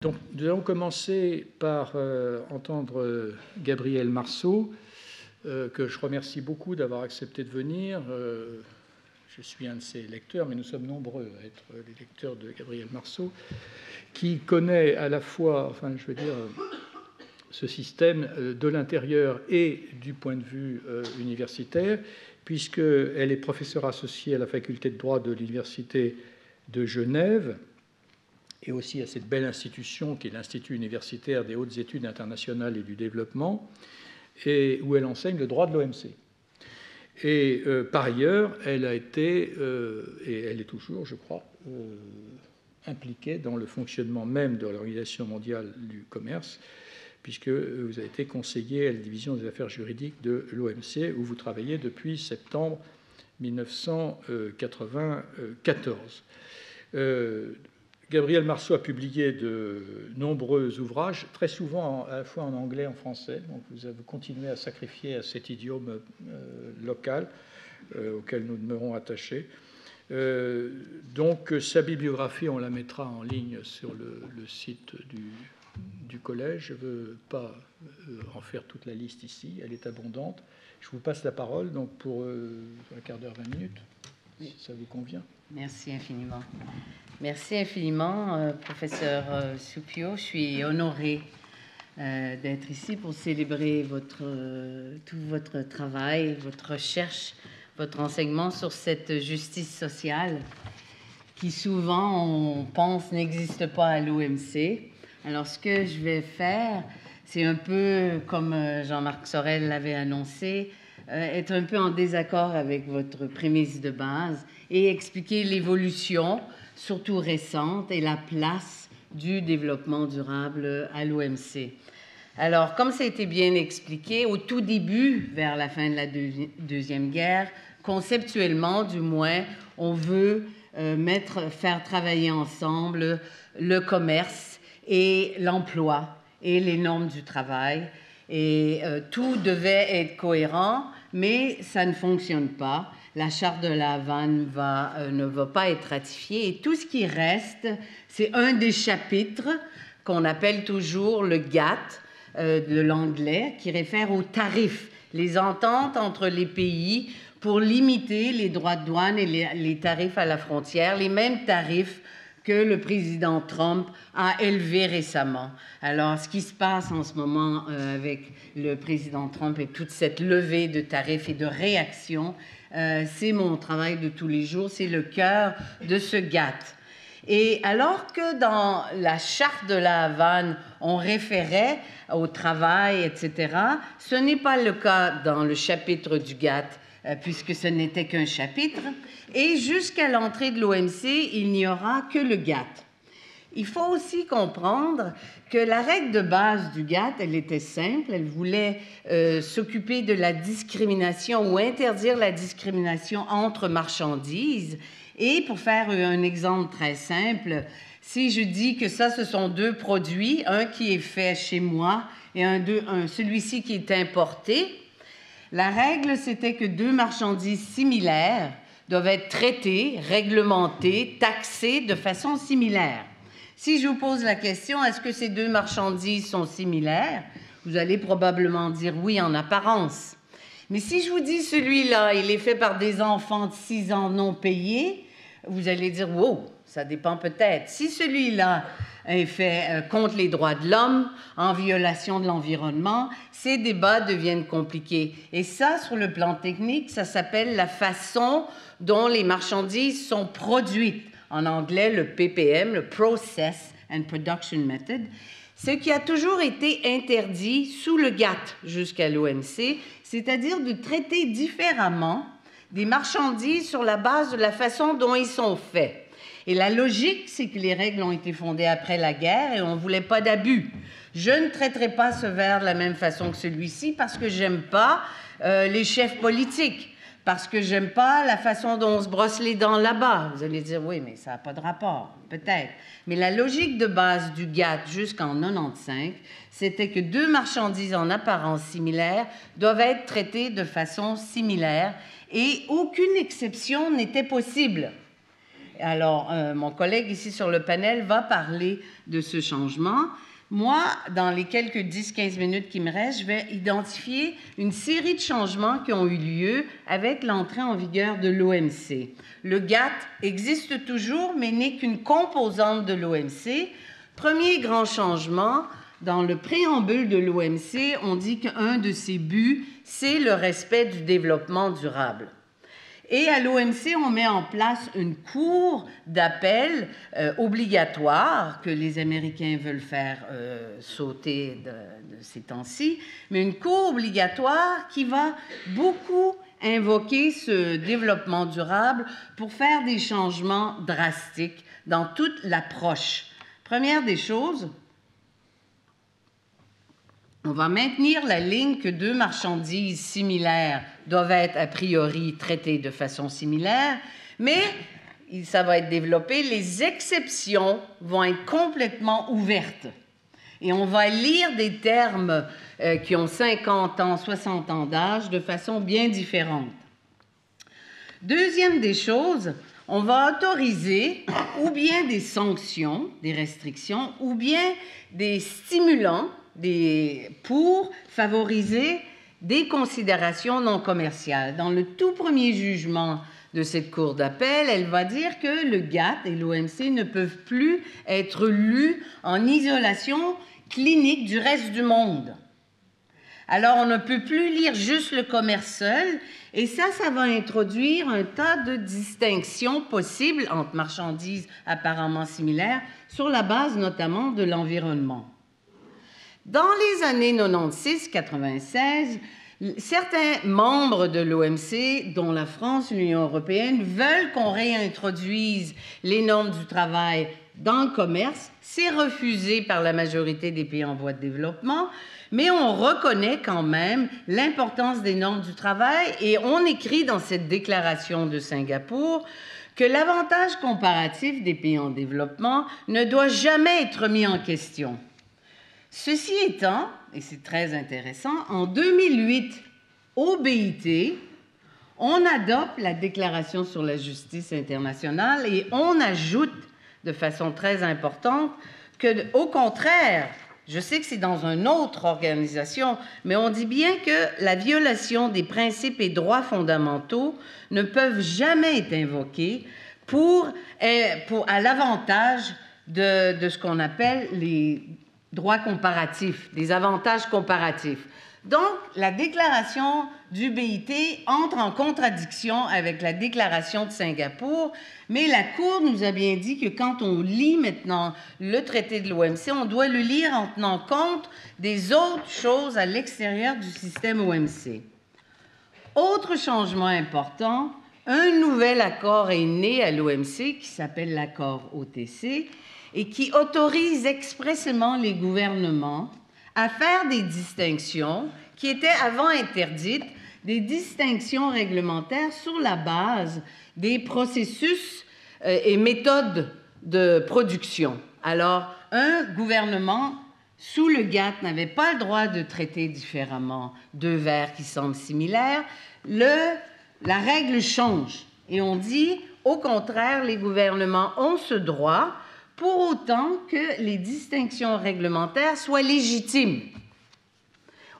Donc, nous allons commencer par entendre Gabriel Marceau, que je remercie beaucoup d'avoir accepté de venir. Je suis un de ses lecteurs, mais nous sommes nombreux à être les lecteurs de Gabriel Marceau, qui connaît à la fois, ce système de l'intérieur et du point de vue universitaire, puisqu'elle est professeure associée à la faculté de droit de l'Université de Genève, et aussi à cette belle institution qui est l'Institut universitaire des hautes études internationales et du développement, et où elle enseigne le droit de l'OMC. Et par ailleurs, elle a été, et elle est toujours, je crois, impliquée dans le fonctionnement même de l'Organisation mondiale du commerce, puisque vous avez été conseiller à la division des affaires juridiques de l'OMC, où vous travaillez depuis septembre 1994. Gabriel Marceau a publié de nombreux ouvrages, très souvent à la fois en anglais et en français. Donc vous avez continué à sacrifier à cet idiome local auquel nous demeurons attachés. Donc sa bibliographie, on la mettra en ligne sur le site du collège. Je ne veux pas en faire toute la liste ici, elle est abondante. Je vous passe la parole donc pour un quart d'heure, 20 minutes, si ça vous convient. Merci infiniment. Merci infiniment, professeur Soupio. Je suis honorée d'être ici pour célébrer tout votre travail, votre recherche, votre enseignement sur cette justice sociale qui souvent, on pense, n'existe pas à l'OMC. Alors, ce que je vais faire, c'est un peu comme Jean-Marc Sorel l'avait annoncé, être un peu en désaccord avec votre prémisse de base et expliquer l'évolution, surtout récente, et la place du développement durable à l'OMC. Alors, comme ça a été bien expliqué, au tout début, vers la fin de la Deuxième Guerre, conceptuellement, du moins, on veut faire travailler ensemble le commerce et l'emploi et les normes du travail. Et tout devait être cohérent, mais ça ne fonctionne pas. La charte de La Havane ne va pas être ratifiée. Et tout ce qui reste, c'est un des chapitres qu'on appelle toujours le GATT, de l'anglais, qui réfère aux tarifs, les ententes entre les pays pour limiter les droits de douane et les tarifs à la frontière, les mêmes tarifs que le président Trump a élevé récemment. Alors, ce qui se passe en ce moment avec le président Trump et toute cette levée de tarifs et de réactions, c'est mon travail de tous les jours, c'est le cœur de ce GATT. Et alors que dans la charte de La Havane, on référait au travail, etc., ce n'est pas le cas dans le chapitre du GATT, puisque ce n'était qu'un chapitre, et jusqu'à l'entrée de l'OMC, il n'y aura que le GATT. Il faut aussi comprendre que la règle de base du GATT, elle était simple, elle voulait s'occuper de la discrimination ou interdire la discrimination entre marchandises. Et pour faire un exemple très simple, si je dis que ça, ce sont deux produits, un qui est fait chez moi et celui-ci qui est importé, la règle, c'était que deux marchandises similaires doivent être traitées, réglementées, taxées de façon similaire. Si je vous pose la question, est-ce que ces deux marchandises sont similaires? Vous allez probablement dire oui en apparence. Mais si je vous dis celui-là, il est fait par des enfants de 6 ans non payés, vous allez dire wow, ça dépend peut-être. Si celui-là est fait contre les droits de l'homme, en violation de l'environnement, ces débats deviennent compliqués. Et ça, sur le plan technique, ça s'appelle la façon dont les marchandises sont produites. En anglais, le PPM, le Process and Production Method, ce qui a toujours été interdit sous le GATT jusqu'à l'OMC, c'est-à-dire de traiter différemment des marchandises sur la base de la façon dont ils sont faits. Et la logique, c'est que les règles ont été fondées après la guerre et on ne voulait pas d'abus. Je ne traiterai pas ce verre de la même façon que celui-ci parce que je n'aime pas les chefs politiques, parce que je n'aime pas la façon dont on se brosse les dents là-bas. Vous allez dire, oui, mais ça n'a pas de rapport, peut-être. Mais la logique de base du GATT jusqu'en 1995, c'était que deux marchandises en apparence similaires doivent être traitées de façon similaire et aucune exception n'était possible. Alors, mon collègue ici sur le panel va parler de ce changement. Moi, dans les quelques 10-15 minutes qui me restent, je vais identifier une série de changements qui ont eu lieu avec l'entrée en vigueur de l'OMC. Le GATT existe toujours, mais n'est qu'une composante de l'OMC. Premier grand changement, dans le préambule de l'OMC, on dit qu'un de ses buts, c'est le respect du développement durable. Et à l'OMC, on met en place une cour d'appel obligatoire que les Américains veulent faire sauter de ces temps-ci, mais une cour obligatoire qui va beaucoup invoquer ce développement durable pour faire des changements drastiques dans toute l'approche. Première des choses, on va maintenir la ligne que deux marchandises similaires doivent être a priori traitées de façon similaire, mais ça va être développé, les exceptions vont être complètement ouvertes. Et on va lire des termes qui ont 50 ans, 60 ans d'âge de façon bien différente. Deuxième des choses, on va autoriser ou bien des sanctions, des restrictions, ou bien des stimulants pour favoriser des considérations non commerciales. Dans le tout premier jugement de cette cour d'appel, elle va dire que le GATT et l'OMC ne peuvent plus être lus en isolation clinique du reste du monde. Alors, on ne peut plus lire juste le commerce seul, et ça va introduire un tas de distinctions possibles entre marchandises apparemment similaires, sur la base notamment de l'environnement. Dans les années 96-96, certains membres de l'OMC, dont la France et l'Union européenne, veulent qu'on réintroduise les normes du travail dans le commerce. C'est refusé par la majorité des pays en voie de développement, mais on reconnaît quand même l'importance des normes du travail et on écrit dans cette déclaration de Singapour que l'avantage comparatif des pays en développement ne doit jamais être mis en question. Ceci étant, et c'est très intéressant, en 2008, au BIT, on adopte la Déclaration sur la justice internationale et on ajoute de façon très importante que, au contraire, je sais que c'est dans une autre organisation, mais on dit bien que la violation des principes et droits fondamentaux ne peuvent jamais être invoqués à l'avantage de ce qu'on appelle les droits comparatifs, des avantages comparatifs. Donc, la déclaration du BIT entre en contradiction avec la déclaration de Singapour, mais la Cour nous a bien dit que quand on lit maintenant le traité de l'OMC, on doit le lire en tenant compte des autres choses à l'extérieur du système OMC. Autre changement important, un nouvel accord est né à l'OMC qui s'appelle l'accord OTC et qui autorise expressément les gouvernements à faire des distinctions qui étaient avant interdites, des distinctions réglementaires sur la base des processus et méthodes de production. Alors, un gouvernement sous le GATT n'avait pas le droit de traiter différemment deux vers qui semblent similaires. La règle change et on dit, au contraire, les gouvernements ont ce droit pour autant que les distinctions réglementaires soient légitimes.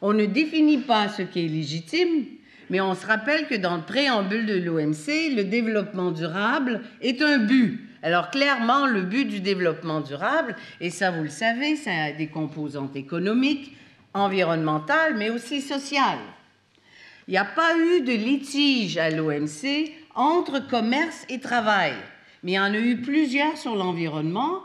On ne définit pas ce qui est légitime, mais on se rappelle que dans le préambule de l'OMC, le développement durable est un but. Alors clairement, le but du développement durable, et ça vous le savez, ça a des composantes économiques, environnementales, mais aussi sociales. Il n'y a pas eu de litige à l'OMC entre commerce et travail, mais il y en a eu plusieurs sur l'environnement,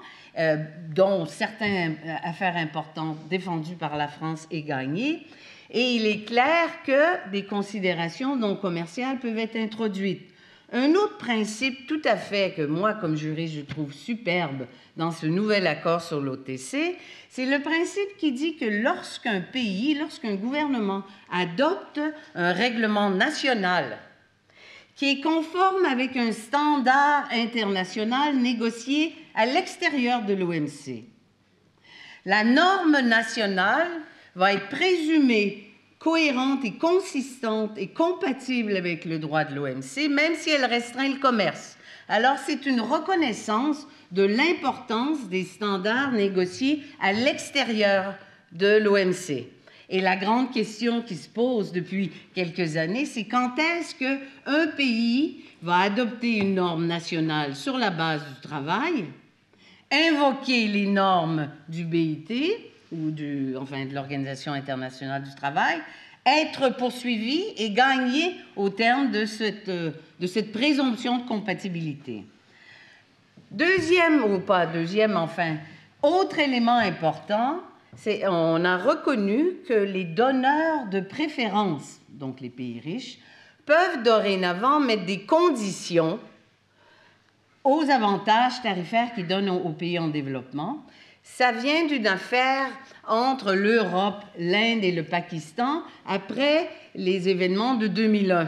dont certaines affaires importantes défendues par la France et gagnées. Et il est clair que des considérations non commerciales peuvent être introduites. Un autre principe tout à fait que moi, comme juriste, je trouve superbe dans ce nouvel accord sur l'OTC, c'est le principe qui dit que lorsqu'un pays, lorsqu'un gouvernement adopte un règlement national qui est conforme avec un standard international négocié à l'extérieur de l'OMC, la norme nationale va être présumée cohérente et consistante et compatible avec le droit de l'OMC, même si elle restreint le commerce. Alors, c'est une reconnaissance de l'importance des standards négociés à l'extérieur de l'OMC. Et la grande question qui se pose depuis quelques années, c'est quand est-ce qu'un pays va adopter une norme nationale sur la base du travail, invoquer les normes du BIT, ou de l'Organisation internationale du travail, être poursuivi et gagner au terme de cette présomption de compatibilité. Autre élément important, on a reconnu que les donneurs de préférence, donc les pays riches, peuvent dorénavant mettre des conditions aux avantages tarifaires qu'ils donnent aux pays en développement. Ça vient d'une affaire entre l'Europe, l'Inde et le Pakistan après les événements de 2001,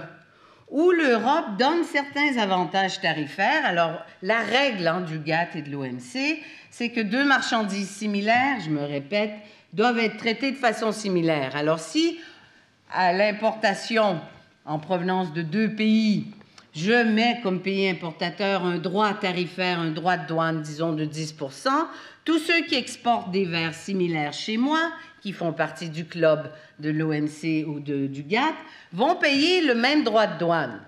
où l'Europe donne certains avantages tarifaires. Alors, la règle du GATT et de l'OMC, c'est que deux marchandises similaires, je me répète, doivent être traitées de façon similaire. Alors, si à l'importation en provenance de deux pays, je mets comme pays importateur un droit tarifaire, un droit de douane, disons, de 10%, tous ceux qui exportent des verres similaires chez moi, qui font partie du club de l'OMC ou du GATT, vont payer le même droit de douane.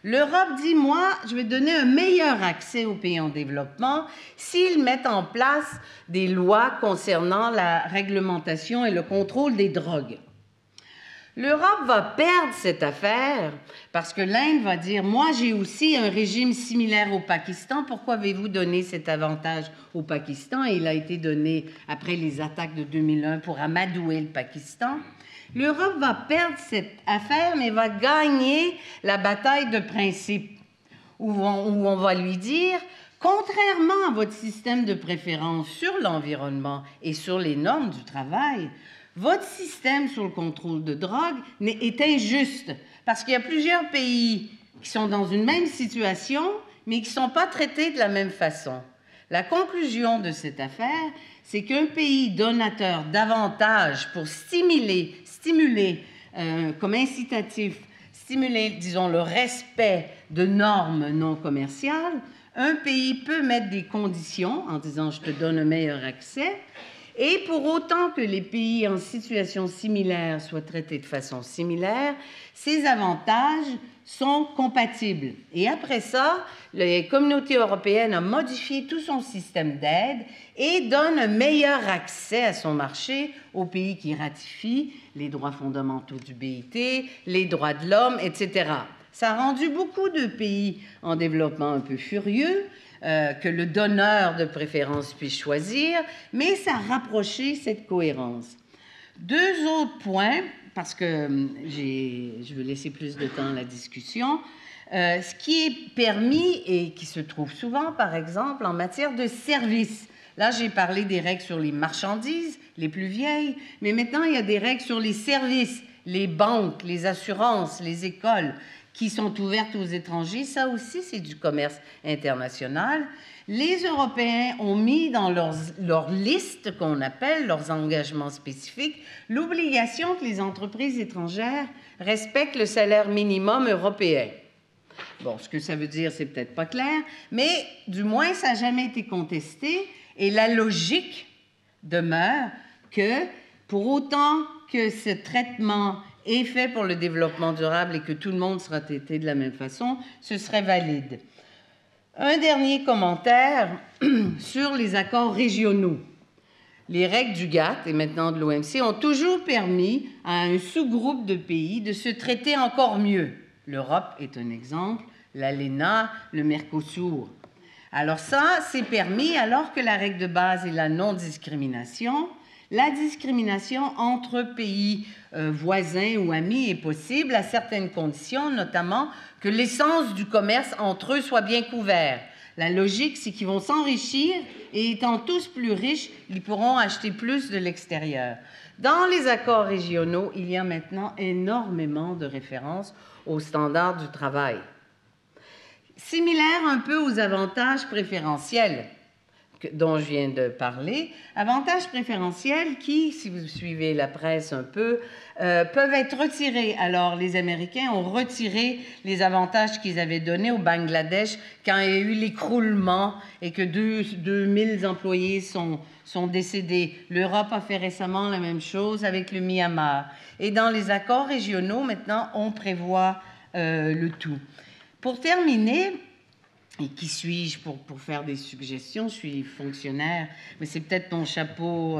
L'Europe dit, moi, je vais donner un meilleur accès aux pays en développement s'ils mettent en place des lois concernant la réglementation et le contrôle des drogues. L'Europe va perdre cette affaire parce que l'Inde va dire, moi, j'ai aussi un régime similaire au Pakistan, pourquoi avez-vous donné cet avantage au Pakistan? Et il a été donné après les attaques de 2001 pour amadouer le Pakistan. L'Europe va perdre cette affaire, mais va gagner la bataille de principe, où on va lui dire, contrairement à votre système de préférence sur l'environnement et sur les normes du travail, votre système sur le contrôle de drogue est injuste, parce qu'il y a plusieurs pays qui sont dans une même situation, mais qui ne sont pas traités de la même façon. La conclusion de cette affaire, c'est qu'un pays donateur d'avantages pour stimuler comme incitatif, stimuler, disons, le respect de normes non commerciales, un pays peut mettre des conditions en disant « je te donne un meilleur accès », et pour autant que les pays en situation similaire soient traités de façon similaire, ces avantages sont compatibles. Et après ça, la communauté européenne a modifié tout son système d'aide et donne un meilleur accès à son marché aux pays qui ratifient les droits fondamentaux du BIT, les droits de l'homme, etc. Ça a rendu beaucoup de pays en développement un peu furieux, que le donneur de préférence puisse choisir, mais ça a rapproché cette cohérence. Deux autres points, parce que je veux laisser plus de temps à la discussion, ce qui est permis et qui se trouve souvent, par exemple, en matière de services. Là, j'ai parlé des règles sur les marchandises, les plus vieilles, mais maintenant, il y a des règles sur les services, les banques, les assurances, les écoles, qui sont ouvertes aux étrangers. Ça aussi, c'est du commerce international. Les Européens ont mis dans leur liste, qu'on appelle leurs engagements spécifiques, l'obligation que les entreprises étrangères respectent le salaire minimum européen. Bon, ce que ça veut dire, c'est peut-être pas clair, mais du moins, ça n'a jamais été contesté, et la logique demeure que, pour autant que ce traitement est fait pour le développement durable et que tout le monde sera traité de la même façon, ce serait valide. Un dernier commentaire sur les accords régionaux. Les règles du GATT et maintenant de l'OMC ont toujours permis à un sous-groupe de pays de se traiter encore mieux. L'Europe est un exemple, l'ALENA, le Mercosur. Alors ça, c'est permis alors que la règle de base est la non-discrimination. La discrimination entre pays voisins ou amis est possible à certaines conditions, notamment que l'essence du commerce entre eux soit bien couvert. La logique, c'est qu'ils vont s'enrichir et étant tous plus riches, ils pourront acheter plus de l'extérieur. Dans les accords régionaux, il y a maintenant énormément de références aux standards du travail. Similaire un peu aux avantages préférentiels dont je viens de parler, avantages préférentiels qui, si vous suivez la presse un peu, peuvent être retirés. Alors, les Américains ont retiré les avantages qu'ils avaient donnés au Bangladesh quand il y a eu l'écroulement et que 2000 employés sont décédés. L'Europe a fait récemment la même chose avec le Myanmar. Et dans les accords régionaux, maintenant, on prévoit le tout. Pour terminer, et qui suis-je pour faire des suggestions? Je suis fonctionnaire, mais c'est peut-être mon chapeau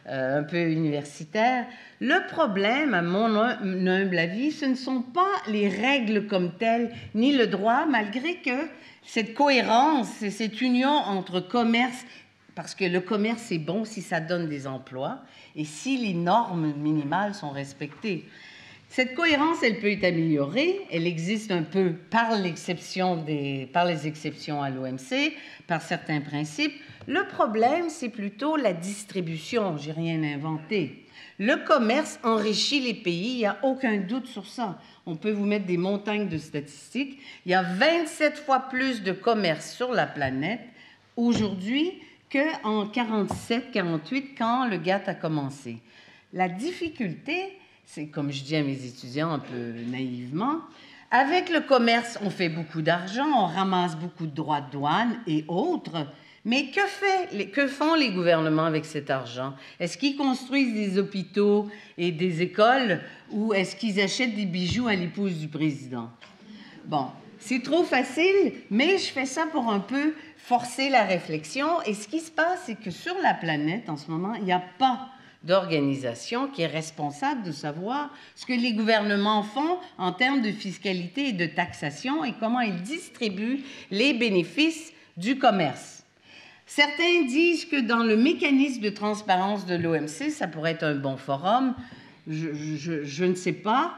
un peu universitaire. Le problème, à mon humble avis, ce ne sont pas les règles comme telles, ni le droit, malgré que cette cohérence et cette union entre commerce, parce que le commerce, c'est bon si ça donne des emplois et si les normes minimales sont respectées. Cette cohérence, elle peut être améliorée. Elle existe un peu par les exceptions à l'OMC, par certains principes. Le problème, c'est plutôt la distribution. J'ai rien inventé. Le commerce enrichit les pays, il n'y a aucun doute sur ça. On peut vous mettre des montagnes de statistiques. Il y a 27 fois plus de commerce sur la planète aujourd'hui qu'en 47-48, quand le GATT a commencé. La difficulté, c'est comme je dis à mes étudiants un peu naïvement, avec le commerce, on fait beaucoup d'argent, on ramasse beaucoup de droits de douane et autres, mais que font les gouvernements avec cet argent? Est-ce qu'ils construisent des hôpitaux et des écoles ou est-ce qu'ils achètent des bijoux à l'épouse du président? Bon, c'est trop facile, mais je fais ça pour un peu forcer la réflexion. Et ce qui se passe, c'est que sur la planète, en ce moment, il n'y a pas d'organisation qui est responsable de savoir ce que les gouvernements font en termes de fiscalité et de taxation et comment ils distribuent les bénéfices du commerce. Certains disent que dans le mécanisme de transparence de l'OMC, ça pourrait être un bon forum. Je ne sais pas.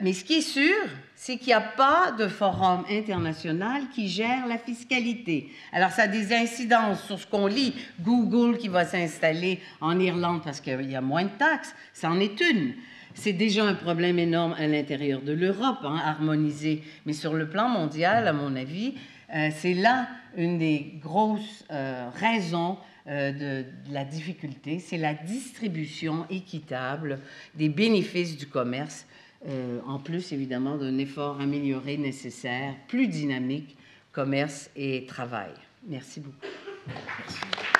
Mais ce qui est sûr, c'est qu'il n'y a pas de forum international qui gère la fiscalité. Alors, ça a des incidences sur ce qu'on lit. Google qui va s'installer en Irlande parce qu'il y a moins de taxes, ça en est une. C'est déjà un problème énorme à l'intérieur de l'Europe, harmonisé. Mais sur le plan mondial, à mon avis, c'est là une des grosses raisons de la difficulté, c'est la distribution équitable des bénéfices du commerce, en plus évidemment d'un effort amélioré nécessaire, plus dynamique, commerce et travail. Merci beaucoup. Merci.